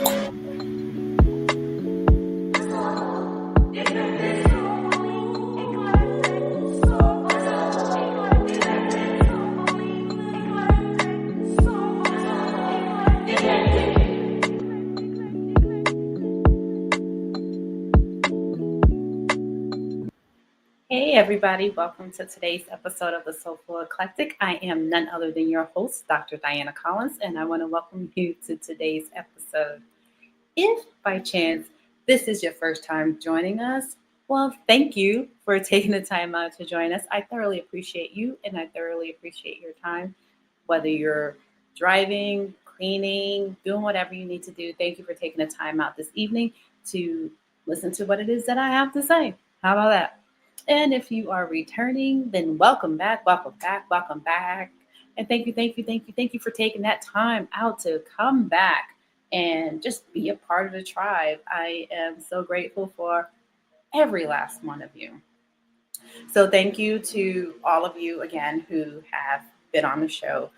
Hey everybody, welcome to today's episode of the Soulful Eclectic. I am none other than your host, Dr. Diana Collins, and I want to welcome you to today's episode. If by chance this is your first time joining us, well, thank you for taking the time out to join us. I thoroughly appreciate you and I thoroughly appreciate your time, whether you're driving, cleaning, doing whatever you need to do. Thank you for taking the time out this evening to listen to what it is that I have to say. How about that? And if you are returning, then welcome back, welcome back, welcome back. And thank you for taking that time out to come back and just be a part of the tribe. I am so grateful for every last one of you. So thank you to all of you again who have been on the show.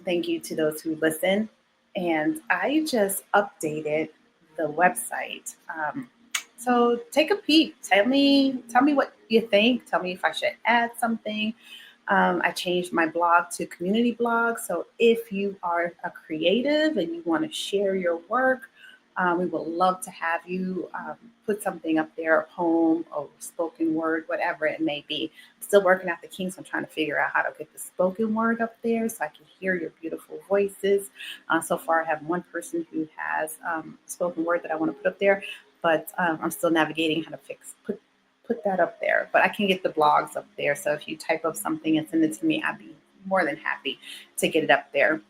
Thank you to those who listen. And I just updated the website. So take a peek. Tell me what you think. Tell me if I should add something. I changed my blog to community blog. So if you are a creative and you want to share your work, we would love to have you put something up there, a poem or spoken word, whatever it may be. I'm still working out the kinks. I'm trying to figure out how to get the spoken word up there so I can hear your beautiful voices. So far, I have one person who has spoken word that I want to put up there, but I'm still navigating how to put that up there. But I can get the blogs up there. So if you type up something and send it to me, I'd be more than happy to get it up there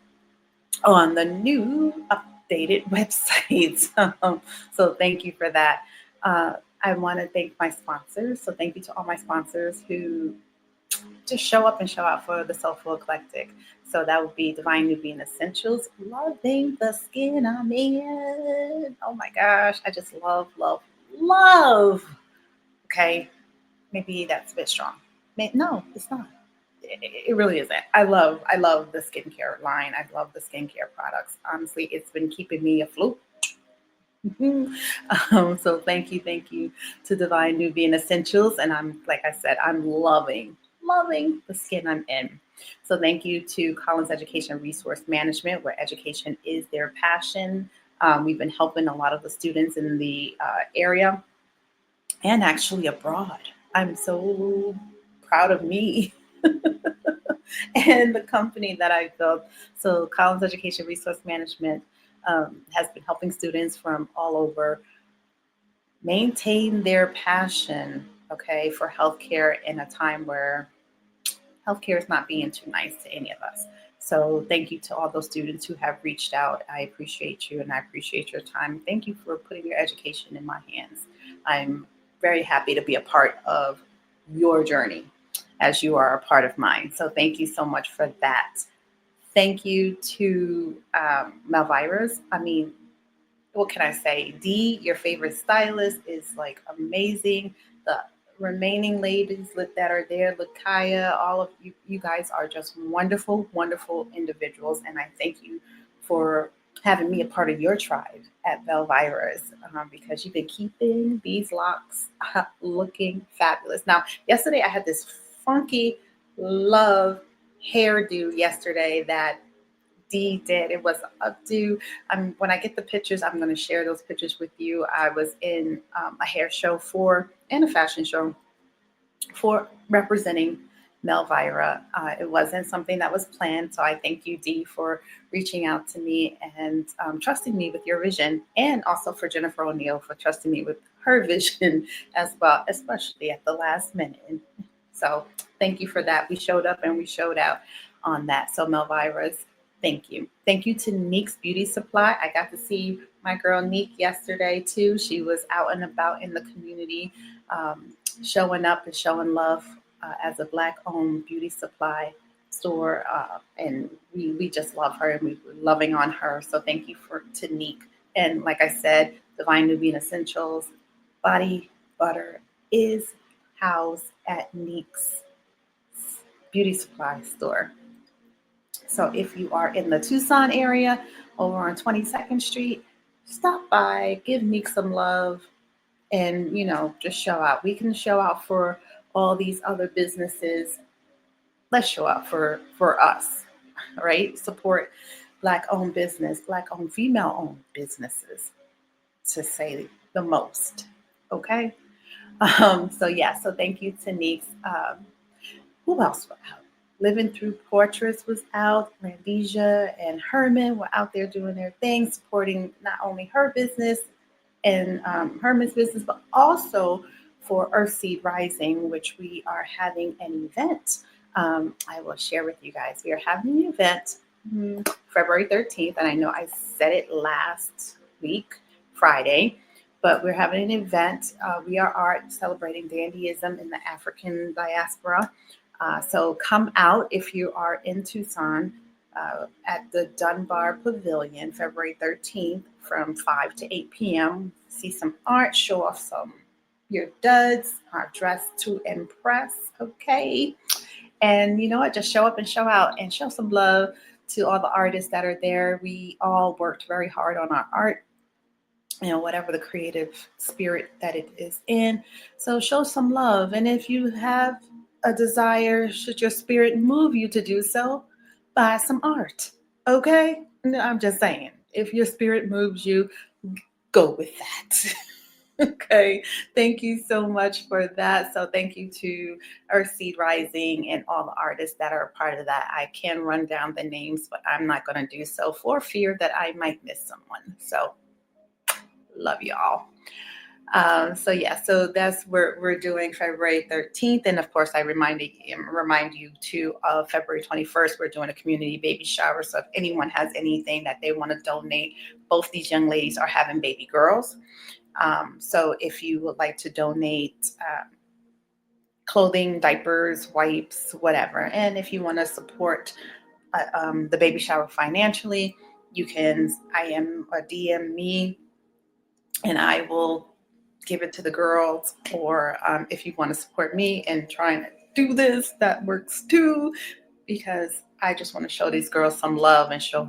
on the new updated website. So thank you for that. I want to thank my sponsors. So thank you to all my sponsors who just show up and show out for the Soulful Eclectic. So that would be Divine Nubian Essentials, loving the skin I'm in. Oh my gosh, I just love. Okay, maybe that's a bit strong. No, it's not. It really isn't. I love the skincare line. I love the skincare products. Honestly, it's been keeping me afloat. So thank you to Divine Nubian Essentials. And like I said, I'm loving the skin I'm in. So thank you to Collins Education Resource Management, where education is their passion. We've been helping a lot of the students in the area and actually abroad. I'm so proud of me and the company that I built. So Collins Education Resource Management has been helping students from all over maintain their passion, okay, for healthcare in a time where healthcare is not being too nice to any of us. So thank you to all those students who have reached out. I appreciate you and I appreciate your time. Thank you for putting your education in my hands. I'm very happy to be a part of your journey as you are a part of mine. So thank you so much for that. Thank you to Malvira's. I mean, what can I say? Dee, your favorite stylist, is like amazing. The remaining ladies that are there, Lakaya, all of you guys are just wonderful, wonderful individuals. And I thank you for having me a part of your tribe at Velvira's because you've been keeping these locks looking fabulous. Now, yesterday I had this funky love hairdo yesterday that Dee did. It was updo. When I get the pictures, I'm going to share those pictures with you. I was in a hair show and a fashion show for representing Melvira. It wasn't something that was planned, so I thank you, Dee, for reaching out to me and trusting me with your vision, and also for Jennifer O'Neill for trusting me with her vision as well, especially at the last minute. So thank you for that. We showed up and we showed out on that. So Melvira's, thank you. Thank you to Neek's Beauty Supply. I got to see my girl Neek yesterday too. She was out and about in the community, showing up and showing love as a Black-owned beauty supply store. And we just love her and we're loving on her. So thank you to Neek. And like I said, Divine Nubian Essentials body butter is housed at Neek's beauty supply store. So if you are in the Tucson area over on 22nd Street, stop by, give Meek some love, and just show out. We can show out for all these other businesses. Let's show out for us, right? Support Black owned business, Black owned, female owned businesses, to say the most. Okay. So yeah, so thank you to Neeks. Who else was out? Living Through Portraits was out. Randisia and Herman were out there doing their thing, supporting not only her business and Herman's business, but also for Earthseed Rising, which we are having an event. I will share with you guys. We are having an event February 13th, and I know I said it last week, Friday, but we're having an event. We are celebrating dandyism in the African diaspora. So come out if you are in Tucson at the Dunbar Pavilion, February 13th from 5 to 8 p.m. See some art, show off some your duds, are dressed to impress, okay? And you know what? Just show up and show out and show some love to all the artists that are there. We all worked very hard on our art, whatever the creative spirit that it is in. So show some love. And if you have a desire, should your spirit move you to do so, buy some art. Okay? No, I'm just saying, if your spirit moves you, go with that. Okay. Thank you so much for that. So thank you to Earthseed Rising and all the artists that are a part of that. I can run down the names, but I'm not going to do so for fear that I might miss someone. So love y'all. So that's what we're doing February 13th. And of course, I remind you too of February 21st, we're doing a community baby shower. So if anyone has anything that they want to donate, both these young ladies are having baby girls. So if you would like to donate clothing, diapers, wipes, whatever, and if you want to support the baby shower financially, you can DM me and I will give it to the girls. Or if you want to support me and trying to do this, that works too, because I just want to show these girls some love and show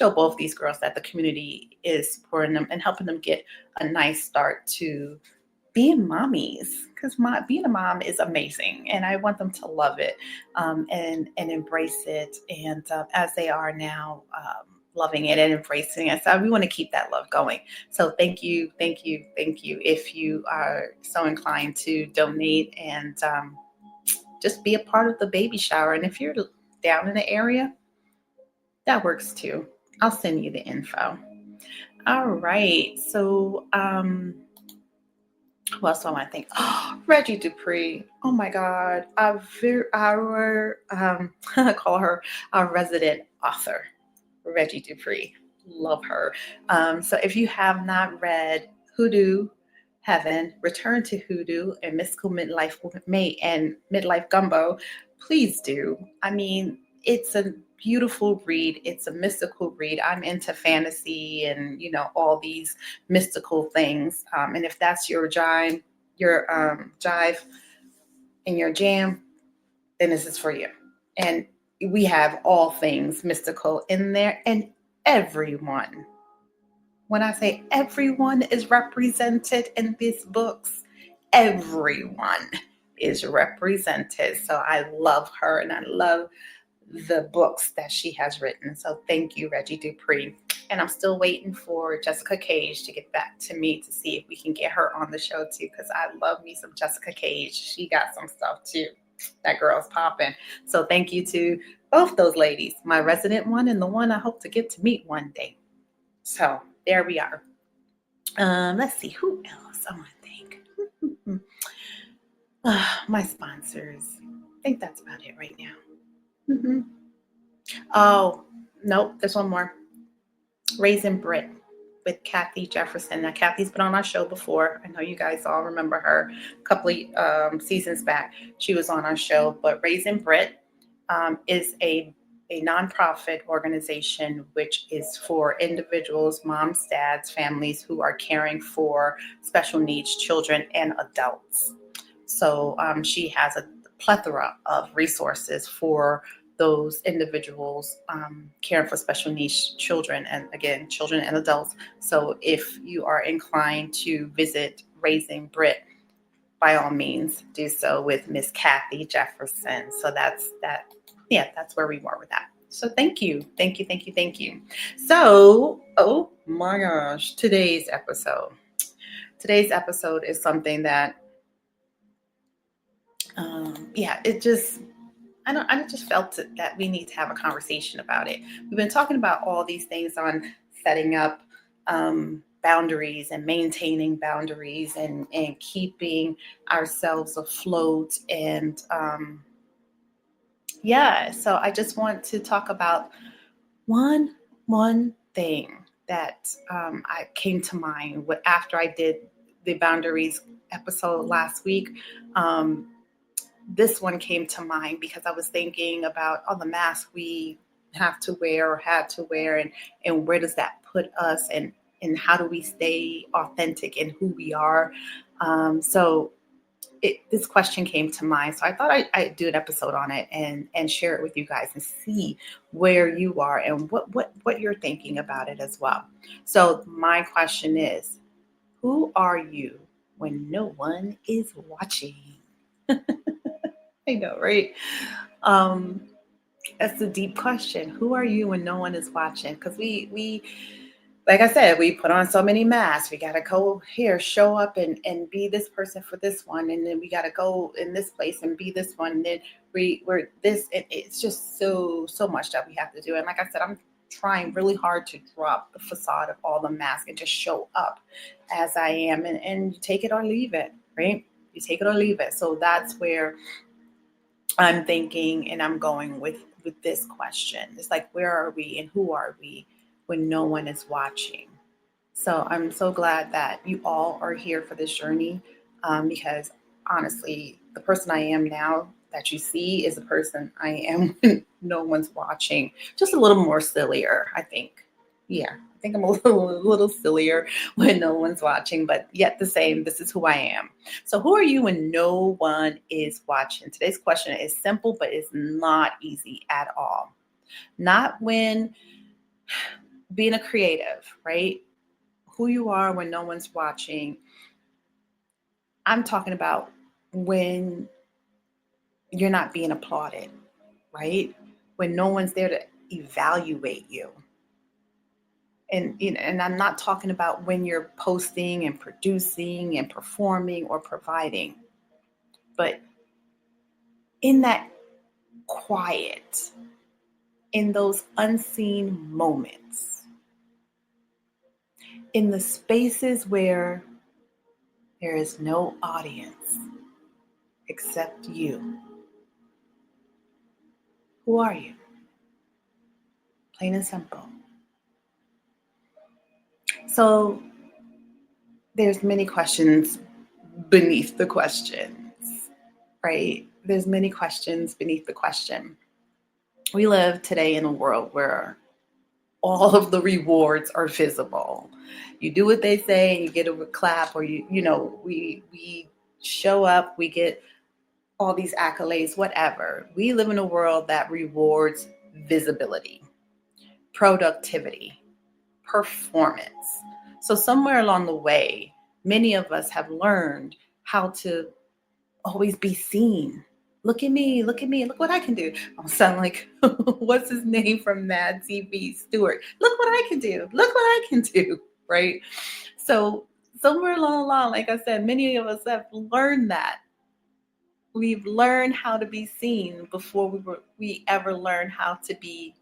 both these girls that the community is supporting them and helping them get a nice start to being mommies, because being a mom is amazing and I want them to love it and embrace it, and as they are now loving it and embracing it. So we want to keep that love going. So thank you if you are so inclined to donate and just be a part of the baby shower. And if you're down in the area, that works too. I'll send you the info. All right. So who else do I want to thank? Oh, Reggie Dupree. Oh my God. I call her our resident author, Reggie Dupree. Love her. So if you have not read Hoodoo Heaven, Return to Hoodoo, and Mystical Midlife Mate and Midlife Gumbo, please do. I mean, it's a beautiful read. It's a mystical read. I'm into fantasy and all these mystical things. And if that's your jive and your jam, then this is for you. And we have all things mystical in there, and everyone. When I say everyone is represented in these books, everyone is represented. So I love her and I love the books that she has written. So thank you, Reggie Dupree. And I'm still waiting for Jessica Cage to get back to me to see if we can get her on the show too, because I love me some Jessica Cage. She got some stuff too. That girl's popping. So thank you to both those ladies, my resident one and the one I hope to get to meet one day. So there we are. Let's see, who else I want to thank. My sponsors. I think that's about it right now. Mm-hmm. Oh, nope, there's one more. Raisin Brit with Kathy Jefferson. Now, Kathy's been on our show before. I know you guys all remember her a couple of seasons back. She was on our show, but Raisin Brit is a nonprofit organization which is for individuals, moms, dads, families who are caring for special needs children and adults. So she has a plethora of resources for those individuals caring for special needs children, and again, children and adults. So if you are inclined to visit Raising Brit, by all means, do so with Miss Kathy Jefferson. So that's that. Yeah, that's where we were with that. So thank you, thank you, thank you, thank you. So, oh my gosh, today's episode. Today's episode is something that, it just, I just felt that we need to have a conversation about it. We've been talking about all these things on setting up boundaries and maintaining boundaries and keeping ourselves afloat. And so I just want to talk about one thing that I came to mind after I did the boundaries episode last week. This one came to mind because I was thinking about all the masks we have to wear or had to wear, and where does that put us, and how do we stay authentic in who we are. So this question came to mind. So I thought I'd do an episode on it and share it with you guys and see where you are and what you're thinking about it as well. So my question is, who are you when no one is watching? I know, right? Um, that's a deep question. Who are you when no one is watching? Because we like I said, we put on so many masks. We got to go here, show up and be this person for this one. And then we got to go in this place and be this one. And then we're this. It's just so much that we have to do. And like I said, I'm trying really hard to drop the facade of all the masks and just show up as I am. And you take it or leave it, right? You take it or leave it. So that's where I'm thinking and I'm going with this question. It's like, where are we and who are we when no one is watching? So I'm so glad that you all are here for this journey, because honestly, the person I am now that you see is the person I am when no one's watching. Just a little more sillier, I think. Yeah, I think I'm a little sillier when no one's watching, but yet the same. This is who I am. So who are you when no one is watching? Today's question is simple, but it's not easy at all. Not when being a creative, right? Who you are when no one's watching. I'm talking about when you're not being applauded, right? When no one's there to evaluate you. And I'm not talking about when you're posting and producing and performing or providing, but in that quiet, in those unseen moments, in the spaces where there is no audience except you. Who are you? Plain and simple. So there's many questions beneath the questions, right? There's many questions beneath the question. We live today in a world where all of the rewards are visible. You do what they say and you get a clap, or we show up, we get all these accolades, whatever. We live in a world that rewards visibility, productivity, performance. So somewhere along the way, many of us have learned how to always be seen. Look at me, look what I can do. I'll sound like, what's his name from Mad TV, Stewart. Look what I can do, right? So somewhere along the line, like I said, many of us have learned that. We've learned how to be seen before we ever learned how to be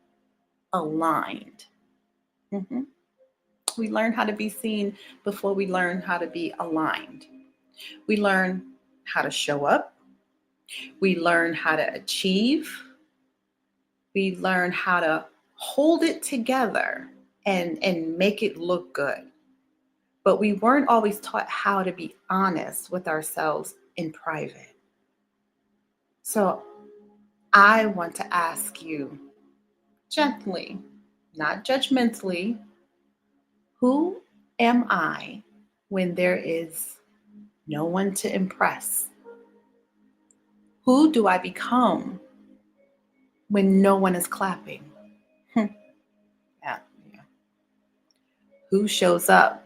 aligned. Mm-hmm. We learn how to be seen before we learn how to be aligned. We learn how to show up. We learn how to achieve. We learn how to hold it together and make it look good. But we weren't always taught how to be honest with ourselves in private. So I want to ask you gently, not judgmentally, who am I when there is no one to impress? Who do I become when no one is clapping? Yeah, yeah. Who shows up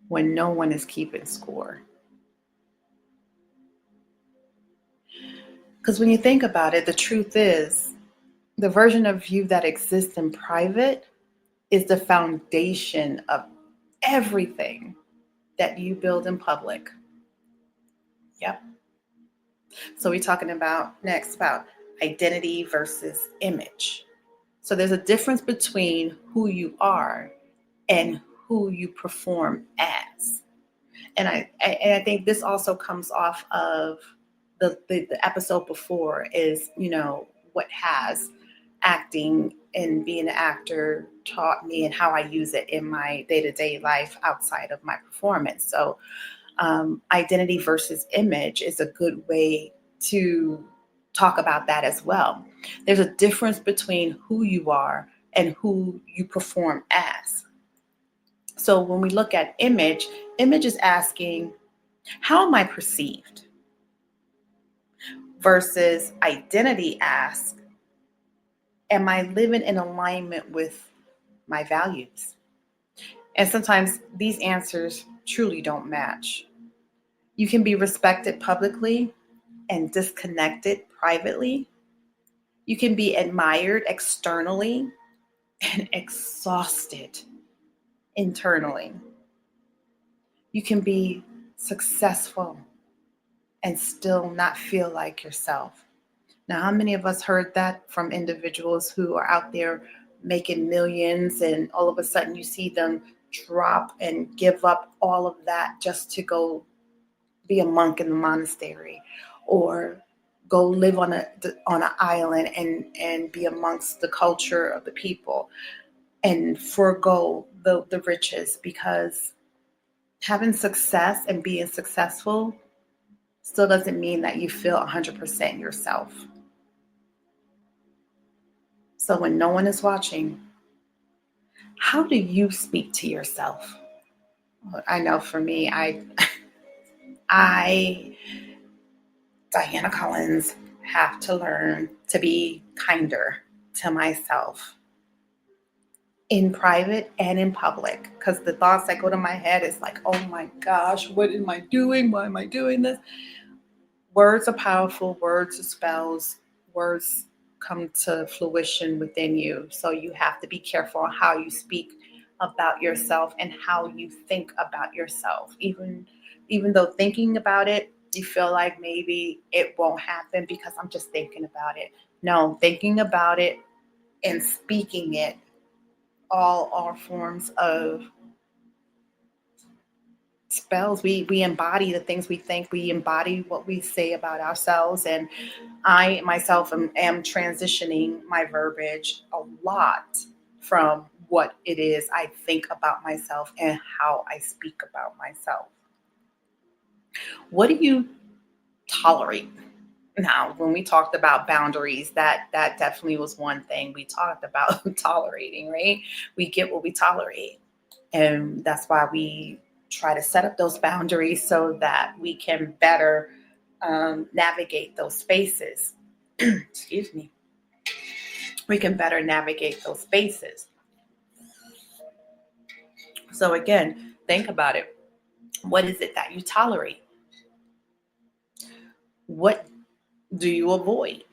when no one is keeping score? Because when you think about it, the truth is the version of you that exists in private is the foundation of everything that you build in public. Yep. So we're talking about next about identity versus image. So there's a difference between who you are and who you perform as. And I think this also comes off of the episode before is, what has acting and being an actor taught me and how I use it in my day-to-day life outside of my performance. So identity versus image is a good way to talk about that as well. There's a difference between who you are and who you perform as. So when we look at image is asking, how am I perceived? Versus identity asks, am I living in alignment with my values? And sometimes these answers truly don't match. You can be respected publicly and disconnected privately. You can be admired externally and exhausted internally. You can be successful and still not feel like yourself. Now, how many of us heard that from individuals who are out there making millions and all of a sudden you see them drop and give up all of that just to go be a monk in the monastery or go live on an island and be amongst the culture of the people and forego the riches, because having success and being successful still doesn't mean that you feel 100% yourself. So when no one is watching, how do you speak to yourself? I know for me, I, Diana Collins, have to learn to be kinder to myself in private and in public, because the thoughts that go to my head is like, oh my gosh, what am I doing? Why am I doing this? Words are powerful. Words are spells. Words come to fruition within you. So you have to be careful on how you speak about yourself and how you think about yourself. Even though thinking about it, you feel like maybe it won't happen because I'm just thinking about it. No, thinking about it and speaking it all are forms of spells. We embody the things we think. We embody what we say about ourselves. And I myself am transitioning my verbiage a lot from what it is I think about myself and how I speak about myself. What do you tolerate? Now, when we talked about boundaries, that definitely was one thing we talked about tolerating, right? We get what we tolerate. And that's why we try to set up those boundaries so that we can better navigate those spaces. Excuse me. We can better navigate those spaces. So again, think about it. What is it that you tolerate? What do you avoid?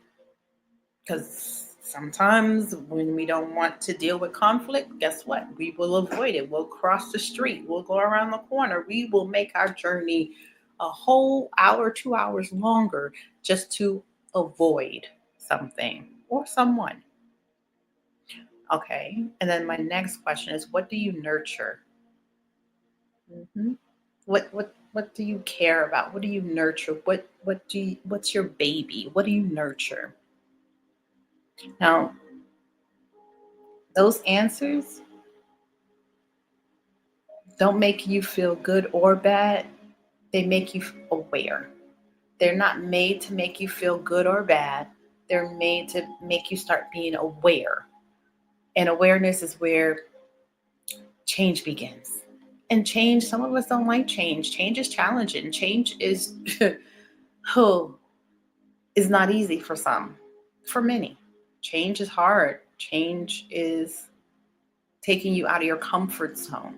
Because sometimes when we don't want to deal with conflict, guess what? We will avoid it. We'll cross the street. We'll go around the corner. We will make our journey a whole hour, 2 hours longer just to avoid something or someone. Okay. And then my next question is, what do you nurture? Mm-hmm. What do you care about? What do you nurture? What's your baby? What do you nurture? Now, those answers don't make you feel good or bad. They make you aware. They're not made to make you feel good or bad. They're made to make you start being aware. And awareness is where change begins. And change, some of us don't like change. Change is challenging. Change is, oh, is not easy for some. For many, Change is hard. Change is taking you out of your comfort zone.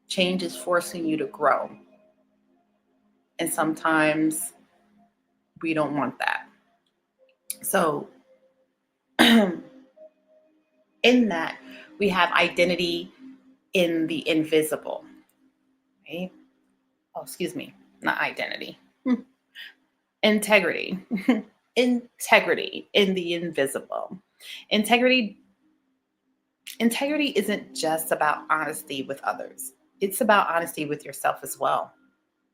Change is forcing you to grow. And sometimes we don't want that. So, in that, we have identity in the invisible, right? Oh, excuse me, not identity. Integrity. Integrity in the invisible. Integrity integrity isn't just about honesty with others. It's about honesty with yourself as well.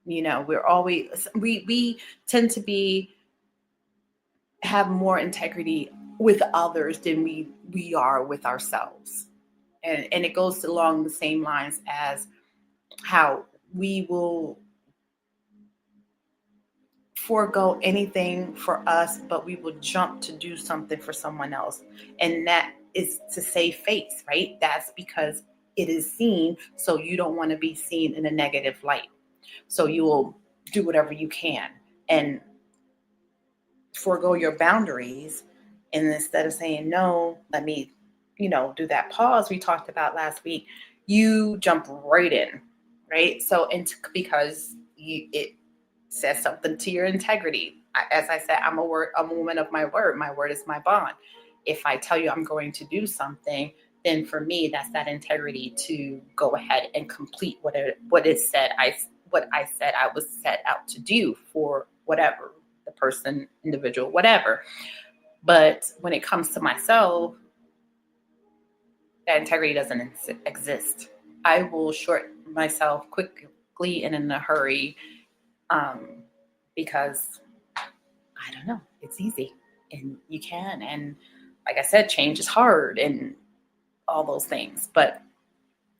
We're always we tend to be have more integrity with others than we are with ourselves. And it goes along the same lines as how we will forego anything for us, but we will jump to do something for someone else. And that is to save face, right? That's because it is seen. So you don't want to be seen in a negative light. So you will do whatever you can and forego your boundaries. And instead of saying, no, let me, do that pause we talked about last week, you jump right in, right? So, because it says something to your integrity. As I said, I'm a woman of my word. My word is my bond. If I tell you I'm going to do something, then for me, that's that integrity to go ahead and complete what it said. What I said I was set out to do for whatever the person, individual, whatever. But when it comes to myself, that integrity doesn't exist. I will short myself quickly and in a hurry, because I don't know, it's easy and you can. And like I said, change is hard and all those things. But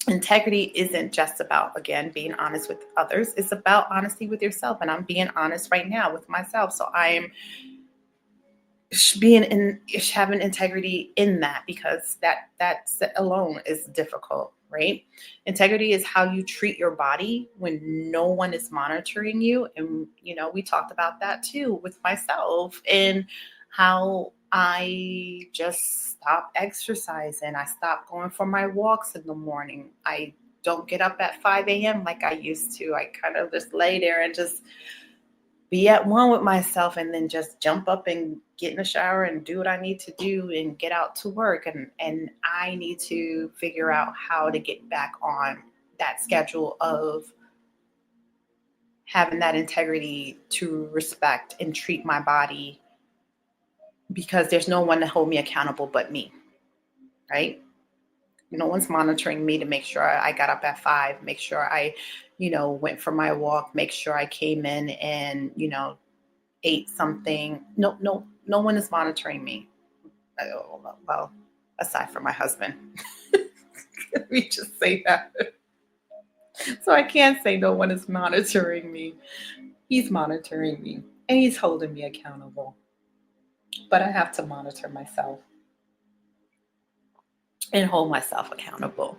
integrity isn't just about, again, being honest with others. It's about honesty with yourself. And I'm being honest right now with myself. So I'm having integrity in that, because that alone is difficult, right? Integrity is how you treat your body when no one is monitoring you. And we talked about that too with myself, and how I just stopped exercising. I stopped going for my walks in the morning. I don't get up at 5 a.m. like I used to. I kind of just lay there and just be at one with myself, and then just jump up and get in the shower and do what I need to do and get out to work. And I need to figure out how to get back on that schedule of having that integrity to respect and treat my body, because there's no one to hold me accountable but me, right? No one's monitoring me to make sure I got up at 5, make sure I, went for my walk, make sure I came in and, ate something. No one is monitoring me. Well, aside from my husband. Let me just say that. So I can't say no one is monitoring me. He's monitoring me and he's holding me accountable. But I have to monitor myself and hold myself accountable.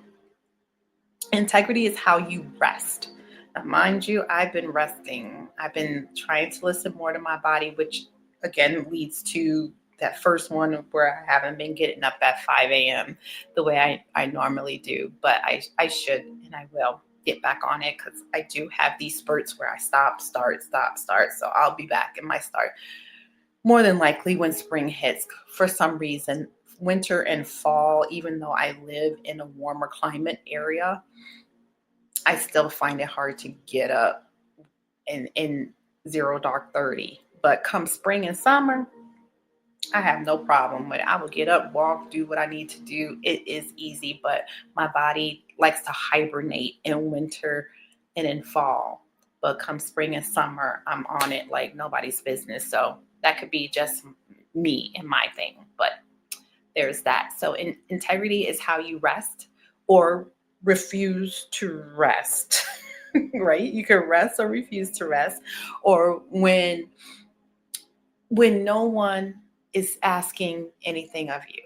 Integrity is how you rest. Now, mind you, I've been resting. I've been trying to listen more to my body, which again leads to that first one where I haven't been getting up at 5 a.m. the way I normally do. But I should, and I will get back on it, because I do have these spurts where I stop, start, stop, start. So I'll be back in my start more than likely when spring hits. For some reason, winter and fall, even though I live in a warmer climate area, I still find it hard to get up in 0 dark 30. But come spring and summer, I have no problem with it. I will get up, walk, do what I need to do. It is easy, but my body likes to hibernate in winter and in fall. But come spring and summer, I'm on it like nobody's business. So that could be just me and my thing. But there's that. So integrity is how you rest or refuse to rest, right? You can rest or refuse to rest, or when no one is asking anything of you,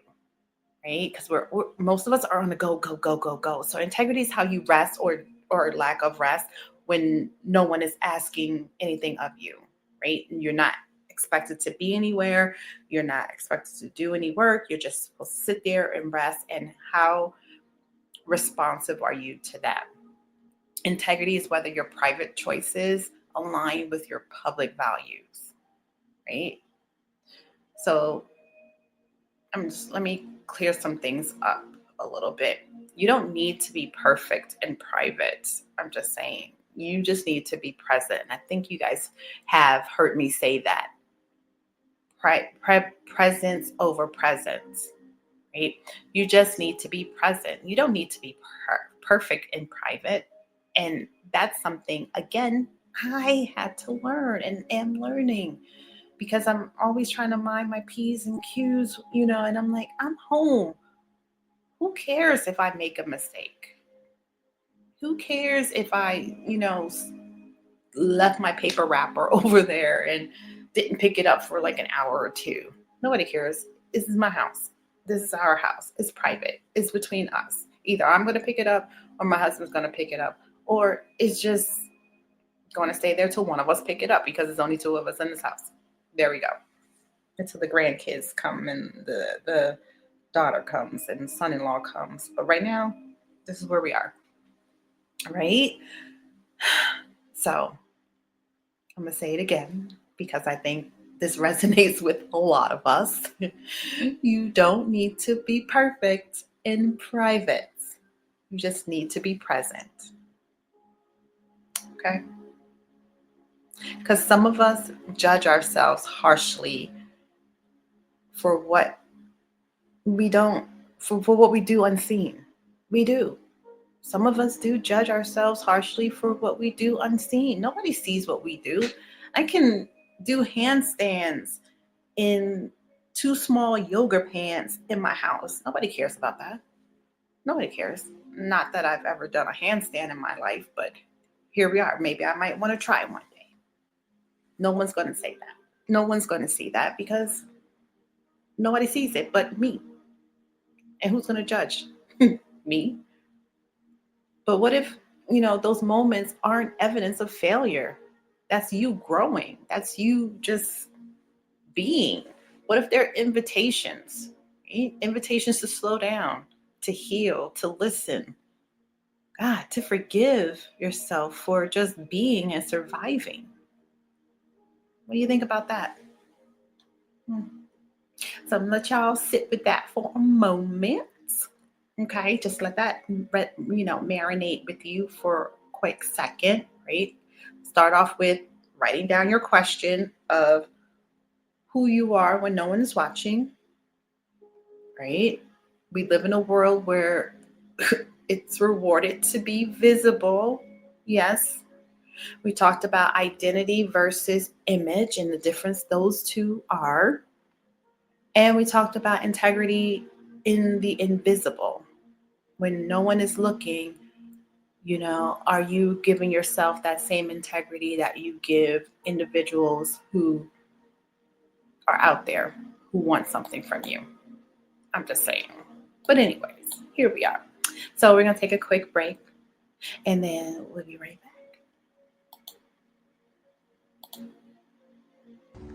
right? Because we're most of us are on the go, go, go, go, go. So integrity is how you rest or lack of rest when no one is asking anything of you, right? And you're not expected to be anywhere. You're not expected to do any work. You're just supposed to sit there and rest. And how responsive are you to that? Integrity is whether your private choices align with your public values, right? So let me clear some things up a little bit. You don't need to be perfect in private. I'm just saying, you just need to be present. And I think you guys have heard me say that. Presence over presence, right? You just need to be present. You don't need to be perfect in private. And that's something, again, I had to learn and am learning, because I'm always trying to mind my P's and Q's, and I'm like, I'm home. Who cares if I make a mistake? Who cares if I, left my paper wrapper over there and didn't pick it up for like an hour or two? Nobody cares. This is my house. This is our house. It's private. It's between us. Either I'm going to pick it up or my husband's going to pick it up, or it's just going to stay there till one of us pick it up, because there's only two of us in this house. There we go. Until the grandkids come and the daughter comes and son-in-law comes. But right now, this is where we are. Right? So I'm going to say it again, because I think this resonates with a lot of us. You don't need to be perfect in private. You just need to be present. Okay? Because some of us judge ourselves harshly for what we don't, for what we do unseen. We do. Some of us do judge ourselves harshly for what we do unseen. Nobody sees what we do. I can do handstands in 2 small yoga pants in my house. Nobody cares about that. Nobody cares. Not that I've ever done a handstand in my life, but here we are. Maybe I might want to try one day. No one's going to say that. No one's going to see that, because nobody sees it but me. And who's going to judge? Me. But what if, those moments aren't evidence of failure? That's you growing. That's you just being. What if they're invitations? Right? Invitations to slow down, to heal, to listen. God, to forgive yourself for just being and surviving. What do you think about that? So I'm gonna let y'all sit with that for a moment. Okay, just let that marinate with you for a quick second, right? Start off with writing down your question of who you are when no one is watching, right? We live in a world where it's rewarded to be visible. Yes. We talked about identity versus image and the difference those two are. And we talked about integrity in the invisible. When no one is looking, are you giving yourself that same integrity that you give individuals who are out there, who want something from you? I'm just saying. But anyways, here we are. So we're going to take a quick break, and then we'll be right back.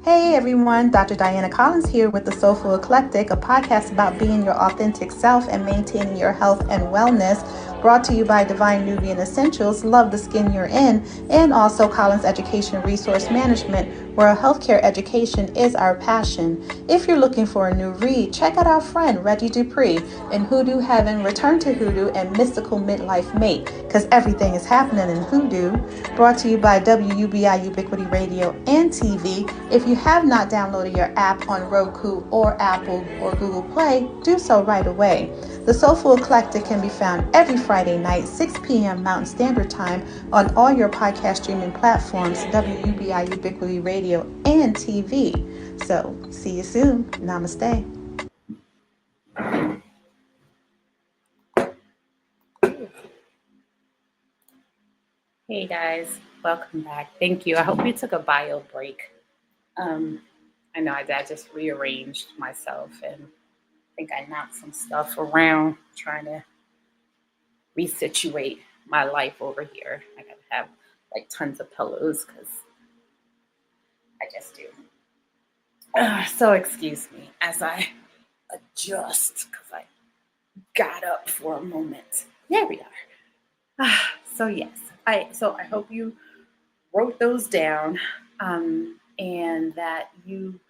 Hey everyone, Dr. Diana Collins here with The Soulful Eclectic, a podcast about being your authentic self and maintaining your health and wellness, brought to you by Divine Nubian Essentials, Love the Skin You're In, and also Collins Education Resource Management, where healthcare education is our passion. If you're looking for a new read, check out our friend Reggie Dupree in Hoodoo Heaven, Return to Hoodoo, and Mystical Midlife Mate, because everything is happening in Hoodoo, brought to you by WUBI Ubiquity Radio and TV. If you have not downloaded your app on Roku or Apple or Google Play, do so right away. The Soulful Eclectic can be found every Friday night, 6 p.m. Mountain Standard Time on all your podcast streaming platforms, WUBI Ubiquity Radio and TV. So, see you soon. Namaste. Hey guys, welcome back. Thank you. I hope you took a bio break. I know I just rearranged myself, and I think I knocked some stuff around trying to resituate my life over here. I gotta have like tons of pillows because I just do. So excuse me as I adjust because I got up for a moment. There we are. So yes, I hope you wrote those down, and that you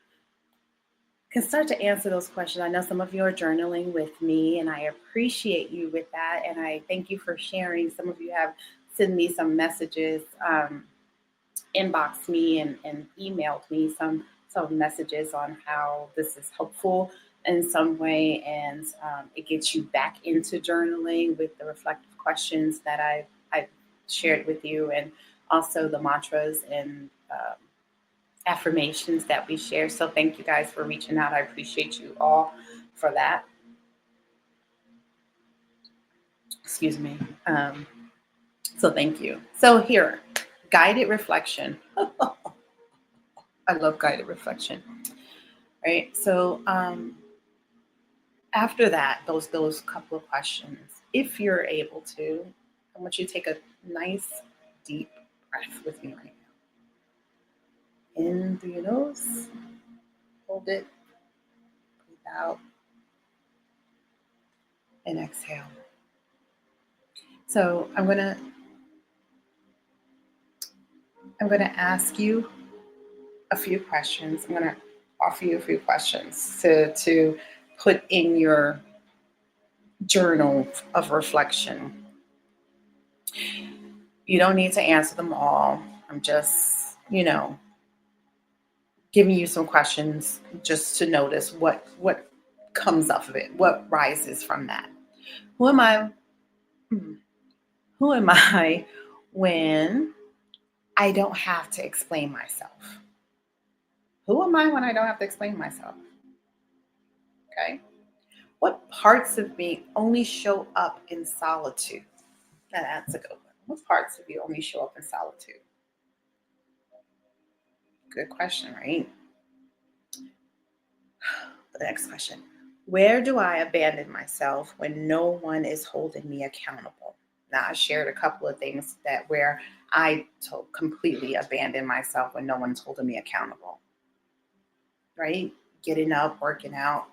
can start to answer those questions. I know some of you are journaling with me, and I appreciate you with that. And I thank you for sharing. Some of you have sent me some messages, inboxed me, and emailed me some messages on how this is helpful in some way, and it gets you back into journaling with the reflective questions that I've shared with you, and also the mantras and affirmations that we share. So thank you guys for reaching out. I appreciate you all for that. Excuse me. So thank you. So here, guided reflection. I love guided reflection. Right. So after that, those couple of questions, if you're able to, I want you to take a nice deep breath with me right now. In through your nose, hold it, breathe out, and exhale. So I'm gonna ask you a few questions. I'm gonna offer you a few questions to put in your journal of reflection. You don't need to answer them all. I'm just, giving you some questions just to notice what comes off of it, what rises from that. Who am I? Who am I when I don't have to explain myself? Who am I when I don't have to explain myself? Okay. What parts of me only show up in solitude? Now, that's a good one. What parts of you only show up in solitude? Good question, right? The next question. Where do I abandon myself when no one is holding me accountable? Now, I shared a couple of things that where I completely abandon myself when no one's holding me accountable, right? Getting up, working out,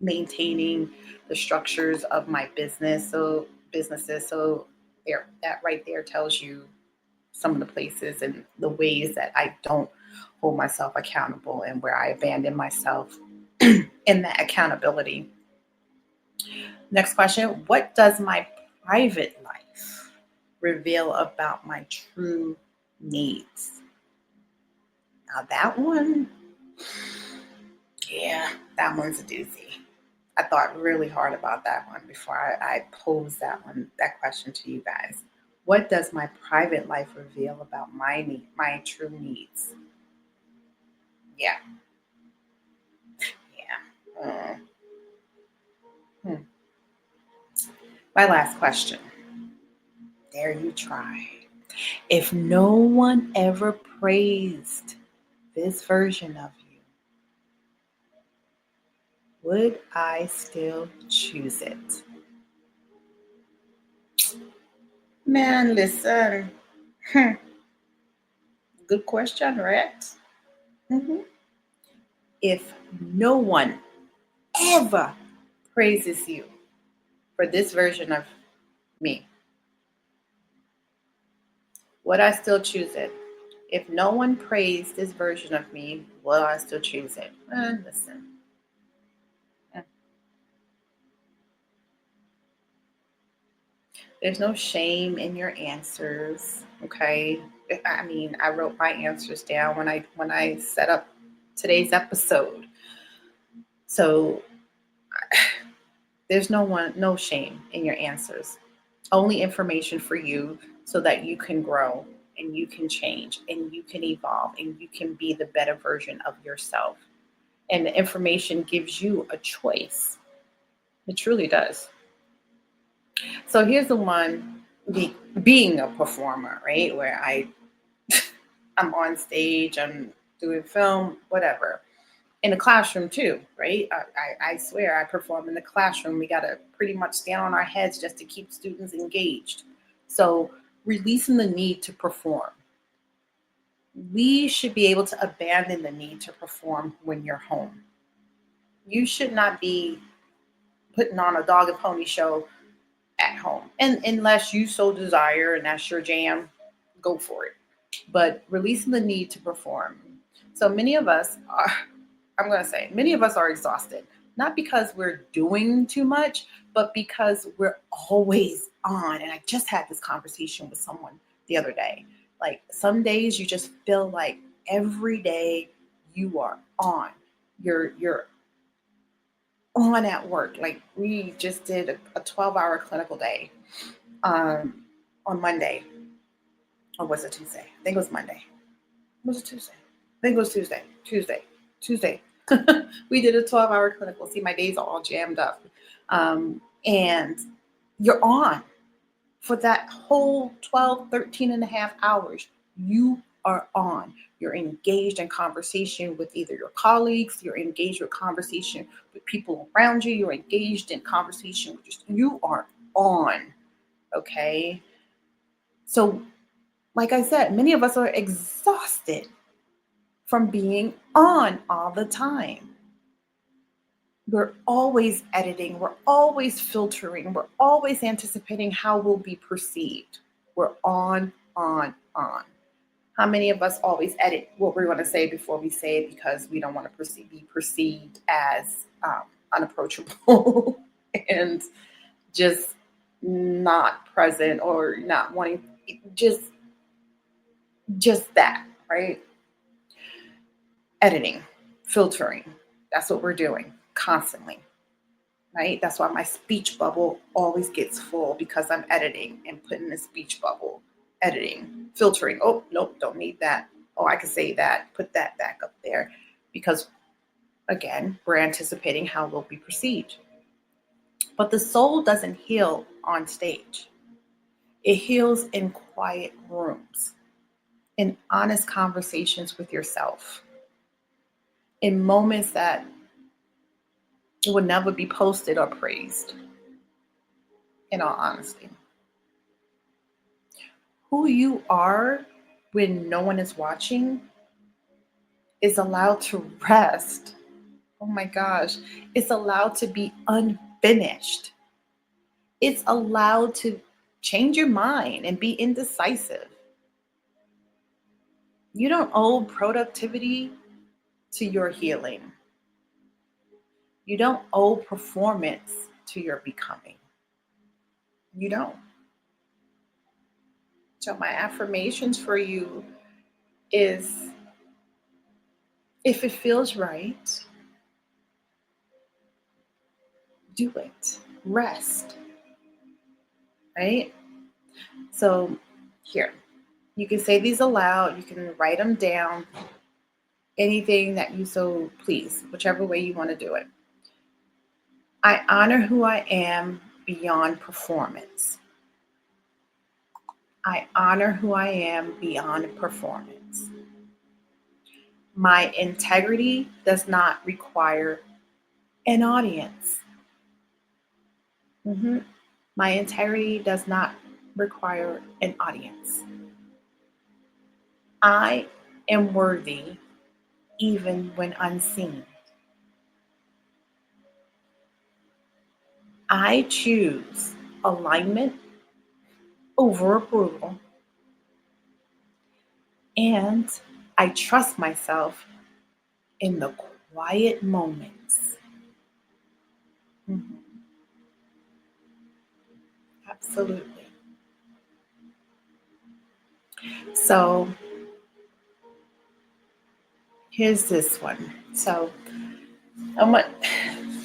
maintaining the structures of my businesses. So there, that right there tells you some of the places and the ways that I don't hold myself accountable and where I abandon myself in that accountability. Next question. What does my private life reveal about my true needs? Now, that one, yeah, that one's a doozy. I thought really hard about that one before I posed that question to you guys. What does my private life reveal about my true needs? Yeah, yeah. Hmm. My last question. Dare you try? If no one ever praised this version of you, would I still choose it? Man, listen. Good question, right? hmm If no one ever praises you for this version of me, would I still choose it? If no one praised this version of me, will I still choose it? Listen. There's no shame in your answers, okay? I mean, I wrote my answers down when I set up today's episode. So there's no shame in your answers. Only information for you so that you can grow and you can change and you can evolve and you can be the better version of yourself. And the information gives you a choice. It truly does. So here's the one, being a performer, right? Where I'm on stage, I'm doing film, whatever. In the classroom too, right? I swear I perform in the classroom. We got to pretty much stand on our heads just to keep students engaged. So releasing the need to perform. We should be able to abandon the need to perform when you're home. You should not be putting on a dog and pony show at home. And unless you so desire and that's your jam, go for it. But releasing the need to perform. So many of us are, I'm going to say, many of us are exhausted, not because we're doing too much, but because we're always on. And I just had this conversation with someone the other day. Like some days you just feel like every day you are on. You're on at work. Like we just did a 12-hour clinical day on Monday. Or was it Tuesday? I think it was Monday. Was it Tuesday? I think it was Tuesday. Tuesday. We did a 12-hour clinical. See, my days are all jammed up. And you're on for that whole 12, 13 and a half hours. You are on. You're engaged in conversation with either your colleagues, you're engaged with conversation with people around you, you're engaged in conversation with you are on. Okay. So, like I said, many of us are exhausted from being on all the time. We're always editing, we're always filtering, we're always anticipating how we'll be perceived. We're on, on. How many of us always edit what we want to say before we say it because we don't want to be perceived as unapproachable and just not present or not wanting just that, right? Editing, filtering. That's what we're doing constantly, right? That's why my speech bubble always gets full because I'm editing and putting the speech bubble, editing, filtering. Oh, nope, don't need that. Oh, I can say that, put that back up there because, again, we're anticipating how we'll be perceived. But the soul doesn't heal on stage. It heals in quiet rooms, in honest conversations with yourself, in moments that will never be posted or praised, in all honesty. Who you are when no one is watching is allowed to rest. Oh my gosh. It's allowed to be unfinished. It's allowed to change your mind and be indecisive. You don't owe productivity to your healing. You don't owe performance to your becoming. You don't. So, my affirmations for you is if it feels right, do it. Rest, right? So, here, you can say these aloud, you can write them down, anything that you so please, whichever way you want to do it. I honor who I am beyond performance. I honor who I am beyond performance. My integrity does not require an audience. My integrity does not require an audience. I am worthy even when unseen. I choose alignment over approval, and I trust myself in the quiet moments. Absolutely. So here's this one. So I want,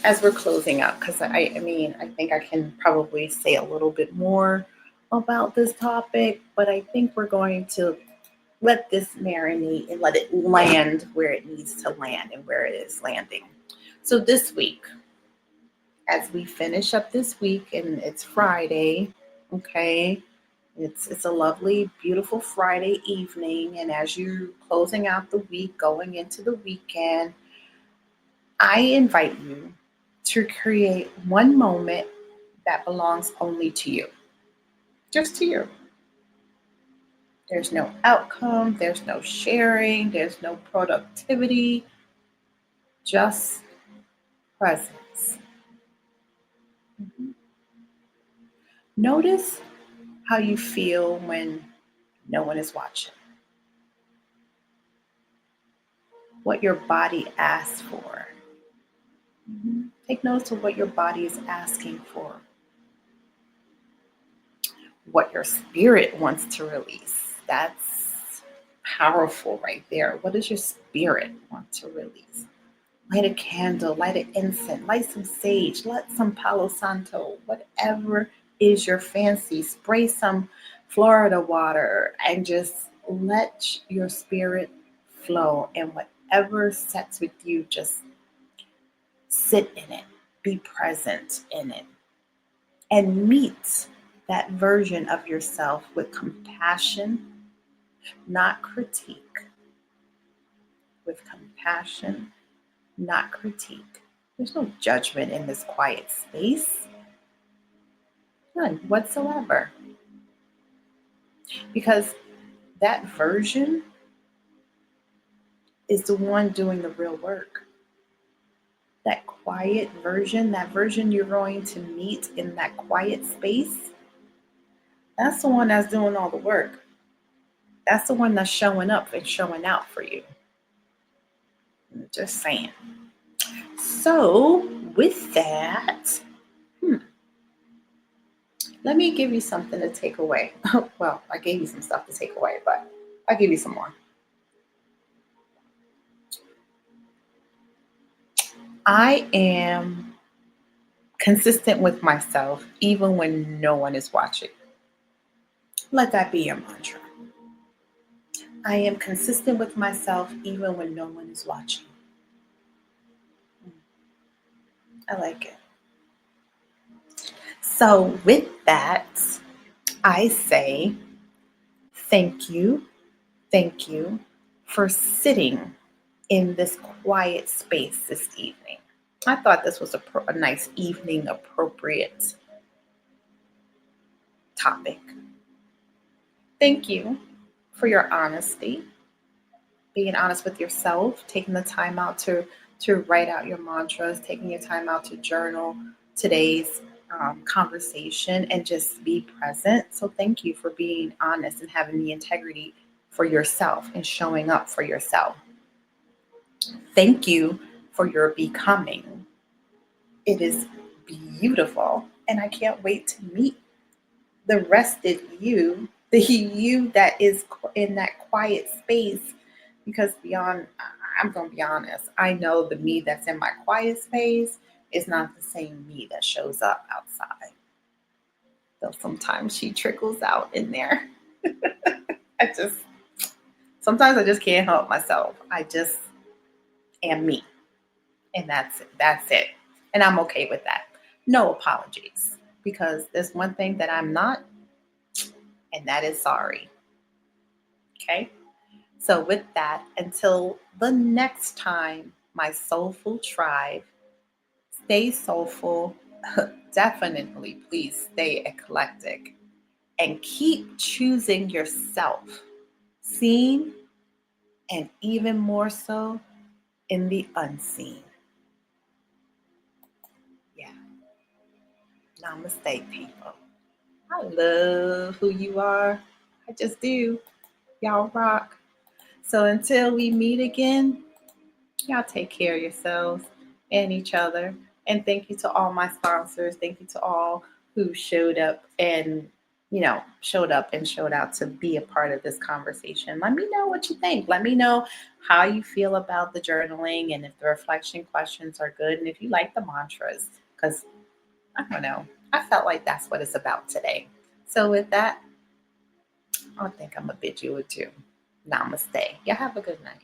as we're closing out, because I mean, I think I can probably say a little bit more about this topic, but I think we're going to let this marinate and let it land where it needs to land and where it is landing. So this week, as we finish up this week, and it's Friday, okay? It's a lovely, beautiful Friday evening, and as you're closing out the week, going into the weekend, I invite you to create one moment that belongs only to you, just to you. There's no outcome, there's no sharing, there's no productivity, just presence. Mhm. Notice how you feel when no one is watching, what your body asks for. Take notice of what your body is asking for, what your spirit wants to release. That's powerful right there. What does your spirit want to release? Light a candle, light an incense, light some sage, light some Palo Santo, whatever is your fancy. Spray some Florida water and just let your spirit flow. And whatever sets with you, just sit in it, be present in it, and meet that version of yourself with compassion, not critique, with compassion, not critique. There's no judgment in this quiet space, none whatsoever. Because that version is the one doing the real work. That quiet version, that version you're going to meet in that quiet space, that's the one that's doing all the work. That's the one that's showing up and showing out for you. Just saying. So, with that, let me give you something to take away. Well, I gave you some stuff to take away, but I'll give you some more. I am consistent with myself even when no one is watching. Let that be your mantra. I am consistent with myself even when no one is watching. I like it. So, with that, I say thank you for sitting in this quiet space this evening. I thought this was a nice evening appropriate topic. Thank you for your honesty, being honest with yourself, taking the time out to write out your mantras, taking your time out to journal today's conversation and just be present. So thank you for being honest and having the integrity for yourself and showing up for yourself. Thank you for your becoming. It is beautiful, and I can't wait to meet the rested you, the you that is in that quiet space. Because I'm going to be honest, I know the me that's in my quiet space is not the same me that shows up outside. Though sometimes she trickles out in there. Sometimes I just can't help myself. I just am me. And that's it. That's it. And I'm okay with that. No apologies. Because there's one thing that I'm not, and that is sorry. Okay? So with that, until the next time, my soulful tribe, stay soulful. Definitely, please stay eclectic. And keep choosing yourself, seen and even more so in the unseen. Yeah. Namaste, people. I love who you are. I just do. Y'all rock. So until we meet again, y'all take care of yourselves and each other. And thank you to all my sponsors. Thank you to all who showed up and showed out to be a part of this conversation. Let me know what you think. Let me know how you feel about the journaling and if the reflection questions are good and if you like the mantras. Because I don't know. I felt like that's what it's about today. So with that, I think I'm going to bid you adieu. Namaste. Y'all have a good night.